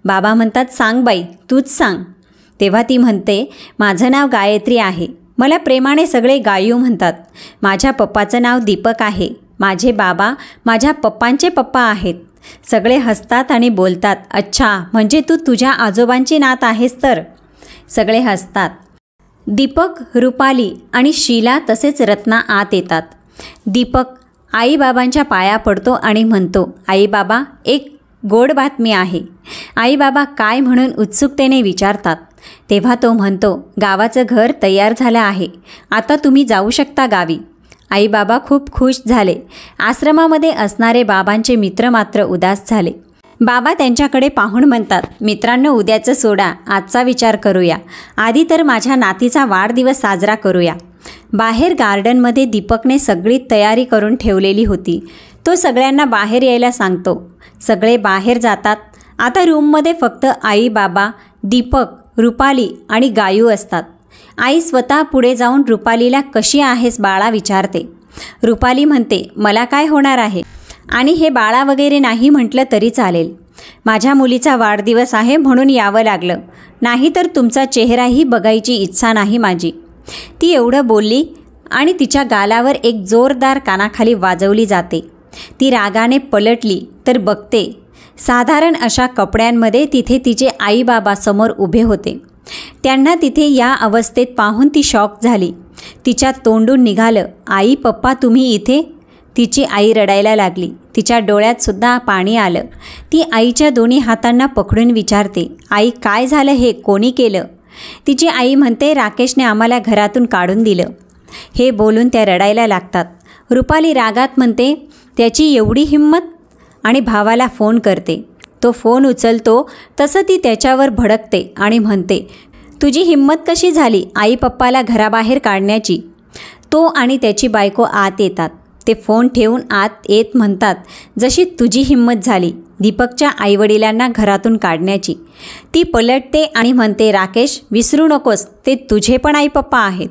बाबा म्हणतात, सांग बाई, तूच सांग. तेव्हा ती म्हणते, माझं नाव गायत्री आहे. मला प्रेमाने सगळे गायू म्हणतात. माझ्या पप्पाचं नाव दीपक आहे. माझे बाबा माझ्या पप्पांचे पप्पा आहेत. सगळे हसतात आणि बोलतात, अच्छा, म्हणजे तू तुझ्या आजोबांची नात आहेस तर. सगळे हसतात. दीपक, रुपाली आणि शीला तसेच रत्ना आत येतात. दीपक आईबाबांच्या पाया पडतो आणि म्हणतो, आईबाबा, एक गोड बातमी आहे. आईबाबा काय म्हणून उत्सुकतेने विचारतात. तेव्हा तो म्हणतो, गावाचं घर तयार झालं आहे. आता तुम्ही जाऊ शकता गावी. आईबाबा खूप खुश झाले. आश्रमामध्ये असणारे बाबांचे मित्र मात्र उदास झाले. बाबा त्यांच्याकडे पाहून म्हणतात, मित्रांनो, उद्याचं सोडा, आजचा विचार करूया. आधी तर माझ्या नातीचा वाढदिवस साजरा करूया. बाहेर गार्डनमध्ये दीपकने सगळी तयारी करून ठेवलेली होती. तो सगळ्यांना बाहेर यायला सांगतो. सगळे बाहेर जातात. आता रूममध्ये फक्त आई, बाबा, दीपक, रुपाली आणि गायू असतात. आई स्वतः पुढे जाऊन रुपालीला, कशी आहेस बाळा, विचारते. रुपाली म्हणते, मला काय होणार आहे, आणि हे बाळा वगैरे नाही म्हटलं तरी चालेल. माझ्या मुलीचा वाढदिवस आहे म्हणून यावं लागलं, नाही तर तुमचा चेहराही बघायची इच्छा नाही माझी. ती एवढं बोलली आणि तिच्या गालावर एक जोरदार कानाखाली वाजवली जाते. ती रागाने पलटली तर बघते, साधारण अशा कपड्यांमध्ये तिथे तिचे आई बाबा समोर उभे होते. त्यांना तिथे या अवस्थेत पाहून ती शॉक झाली. तिच्या तोंडून निघालं, आई, पप्पा, तुम्ही इथे? तिची आई रडायला लागली. तिच्या डोळ्यातसुद्धा पाणी आलं. ती आईच्या दोन्ही हातांना पकडून विचारते, आई, काय झालं, हे कोणी केलं? तिची आई म्हणते, राकेशने आम्हाला घरातून काढून दिलं. हे बोलून त्या रडायला लागतात. रुपाली रागात म्हणते, त्याची एवढी हिंमत, आणि भावाला फोन करते. तो फोन उचलतो तसं ती त्याच्यावर भडकते आणि म्हणते, तुझी हिंमत कशी झाली आई पप्पाला घराबाहेर काढण्याची? तो आणि त्याची बायको आत येतात. ते फोन ठेवून आत येत म्हणतात, जशी तुझी हिंमत झाली दीपकच्या आईवडिलांना घरातून काढण्याची. ती पलटते आणि म्हणते, राकेश, विसरू नकोस, ते तुझे पण आई पप्पा आहेत.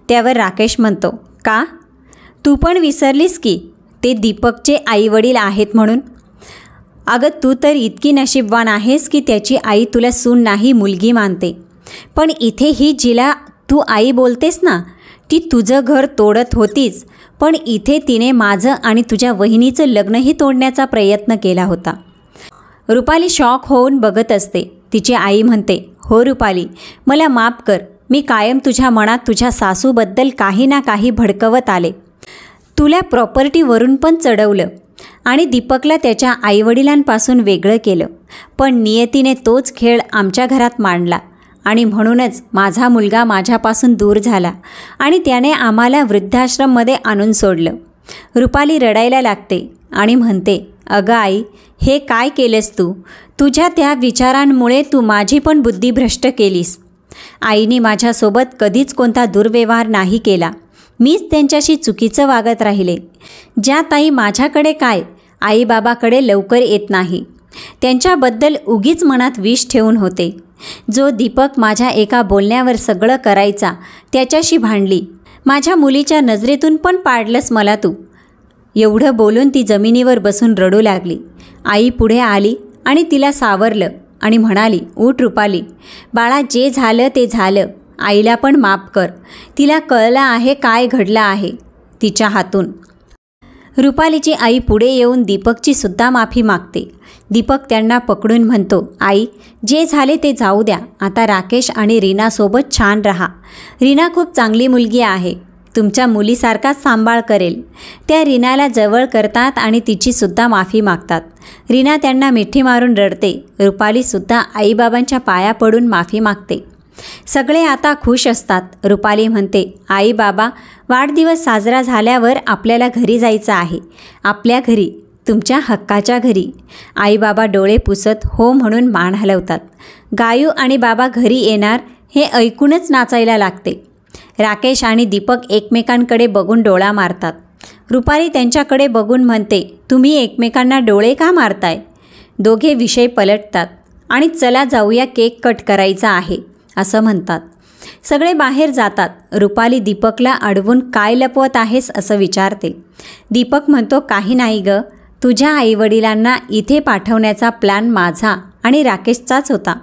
त्यावर राकेश म्हणतो, का? तू पण विसरलीस की ते दीपकचे आईवडील आहेत म्हणून? अगं, तू तर इतकी नशीबवान आहेस की त्याची आई तुला सून नाही, मुलगी मानते. पण इथे ही जिला तू आई बोलतेस ना, ती तुझं घर तोडत होतीच, पण इथे तिने माझं आणि तुझ्या वहिनीचं लग्नही तोडण्याचा प्रयत्न केला होता. रुपाली शॉक होऊन बघत असते. तिची आई म्हणते, हो रुपाली, मला माफ कर. मी कायम तुझ्या मनात तुझ्या सासूबद्दल काही ना काही भडकवत आले. तुला प्रॉपर्टीवरून पण चढवलं आणि दीपकला त्याच्या आईवडिलांपासून वेगळं केलं. पण नियतीने तोच खेळ आमच्या घरात मांडला आणि म्हणूनच माझा मुलगा माझ्यापासून दूर झाला आणि त्याने आम्हाला वृद्धाश्रममध्ये आणून सोडलं. रुपाली रडायला लागते आणि म्हणते, अगं आई, हे काय केलंस तू? तुझ्या त्या विचारांमुळे तू माझी पण बुद्धी भ्रष्ट केलीस. आईने माझ्यासोबत कधीच कोणता दुर्व्यवहार नाही केला. मीच त्यांच्याशी चुकीचं वागत राहिले. ज्या ताई माझ्याकडे काय, आईबाबाकडे लवकर येत नाही. त्यांच्याबद्दल उगीच मनात विष ठेवून होते. जो दीपक माझ्या एका बोलण्यावर सगळं करायचा, त्याच्याशी भांडली. माझ्या मुलीच्या नजरेतून पण पाडलंस मला तू. एवढं बोलून ती जमिनीवर बसून रडू लागली. आई पुढे आली आणि तिला सावरलं आणि म्हणाली, उठ रुपाली, बाळा, जे झालं ते झालं. आईला पण माफ कर. तिला कळलं आहे काय घडलं आहे तिच्या हातून. रुपालीची आई पुढे येऊन दीपकची सुद्धा माफी मागते. दीपक त्यांना पकडून म्हणतो, आई, जे झाले ते जाऊ द्या. आता राकेश आणि रीनासोबत छान रहा. रीना खूप चांगली मुलगी आहे. तुमच्या मुलीसारखाच सांभाळ करेल. त्या रीनाला जवळ करतात आणि तिचीसुद्धा माफी मागतात. रीना त्यांना मिठी मारून रडते. रुपालीसुद्धा आईबाबांच्या पाया पडून माफी मागते. सगळे आता खुश असतात. रुपाली म्हणते, आई बाबा, वाढदिवस साजरा झाल्यावर आपल्याला घरी जायचं आहे. आपल्या घरी, तुमच्या हक्काच्या घरी. आई बाबा डोळे पुसत हो म्हणून मान हलवतात. गायू आणि बाबा घरी येणार हे ऐकूनच नाचायला लागते. राकेश आणि दीपक एकमेकांकडे बघून डोळा मारतात. रुपाली त्यांच्याकडे बघून म्हणते, तुम्ही एकमेकांना डोळे का मारताय? दोघे विषय पलटतात आणि चला जाऊया, केक कट करायचा आहे असं म्हणतात. सगळे बाहेर जातात. रुपाली दीपकला अडवून काय लपवत आहेस असं विचारते. दीपक म्हणतो, काही नाही ग, तुझ्या आईवडिलांना इथे पाठवण्याचा प्लॅन माझा आणि राकेशचाच होता.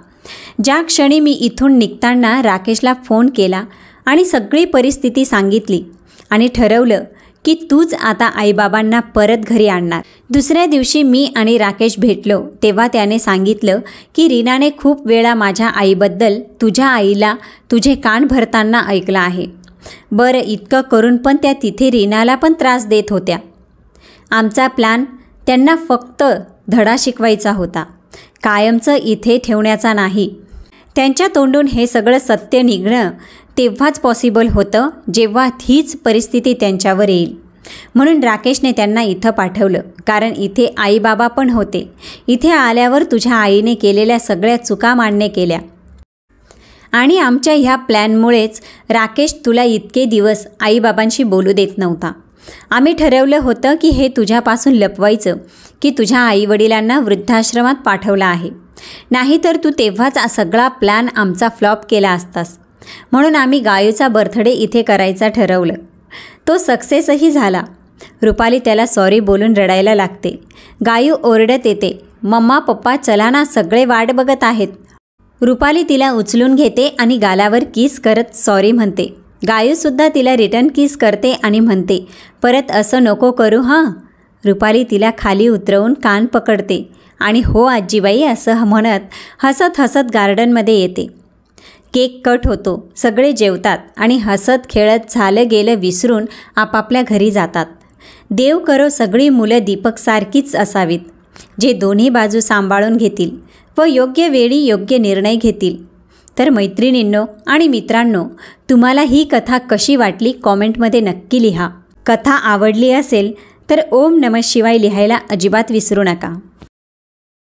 ज्या क्षणी मी इथून निघताना राकेशला फोन केला आणि सगळी परिस्थिती सांगितली आणि ठरवलं की तूच आता आईबाबांना परत घरी आणणार. दुसऱ्या दिवशी मी आणि राकेश भेटलो तेव्हा त्याने सांगितलं की रीनाने खूप वेळा माझ्या आईबद्दल तुझ्या आईला तुझे कान भरताना ऐकलं आहे. बरं, इतकं करून पण त्या तिथे रीनाला पण त्रास देत होत्या. आमचा प्लॅन त्यांना फक्त धडा शिकवायचा होता, कायमचं इथे ठेवण्याचा नाही. त्यांच्या तोंडून हे सगळं सत्य निघणं तेव्हाच पॉसिबल होतं जेव्हा हीच परिस्थिती त्यांच्यावर येईल. म्हणून राकेशने त्यांना इथं पाठवलं, कारण इथे आईबाबा पण होते. इथे आल्यावर तुझ्या आईने केलेल्या सगळ्या चुका मान्य केल्या आणि आमच्या ह्या प्लॅनमुळेच राकेश तुला इतके दिवस आईबाबांशी बोलू देत नव्हता. आम्ही ठरवलं होतं की हे तुझ्यापासून लपवायचं की तुझ्या आईवडिलांना वृद्धाश्रमात पाठवलं आहे. नाहीतर तू तेव्हाच सगळा प्लॅन आमचा फ्लॉप केला असतास. म्हणून आम्ही गायूचा बर्थडे इथे करायचा ठरवलं. तो सक्सेसही झाला. रुपाली त्याला सॉरी बोलून रडायला लागते. गायू ओरडत येते, मम्मा पप्पा चला ना, सगळे वाट बघत आहेत. रुपाली तिला उचलून घेते आणि गालावर किस करत सॉरी म्हणते. गायूसुद्धा तिला रिटर्न किस करते आणि म्हणते, परत असं नको करू हां. रुपाली तिला खाली उतरवून कान पकडते आणि हो आजीबाई असं म्हणत हसत हसत गार्डनमध्ये येते. केक कट होतो. सगळे जेवतात आणि हसत खेळत झालं गेलं विसरून आपापल्या घरी जातात. देव करो सगळी मुलं दीपकसारखीच असावीत, जे दोन्ही बाजू सांभाळून घेतील व योग्य वेळी योग्य निर्णय घेतील. तर मैत्रिणींनो आणि मित्रांनो, तुम्हाला ही कथा कशी वाटली कॉमेंटमध्ये नक्की लिहा. कथा आवडली असेल तर ओम नमः शिवाय लिहायला अजिबात विसरू नका.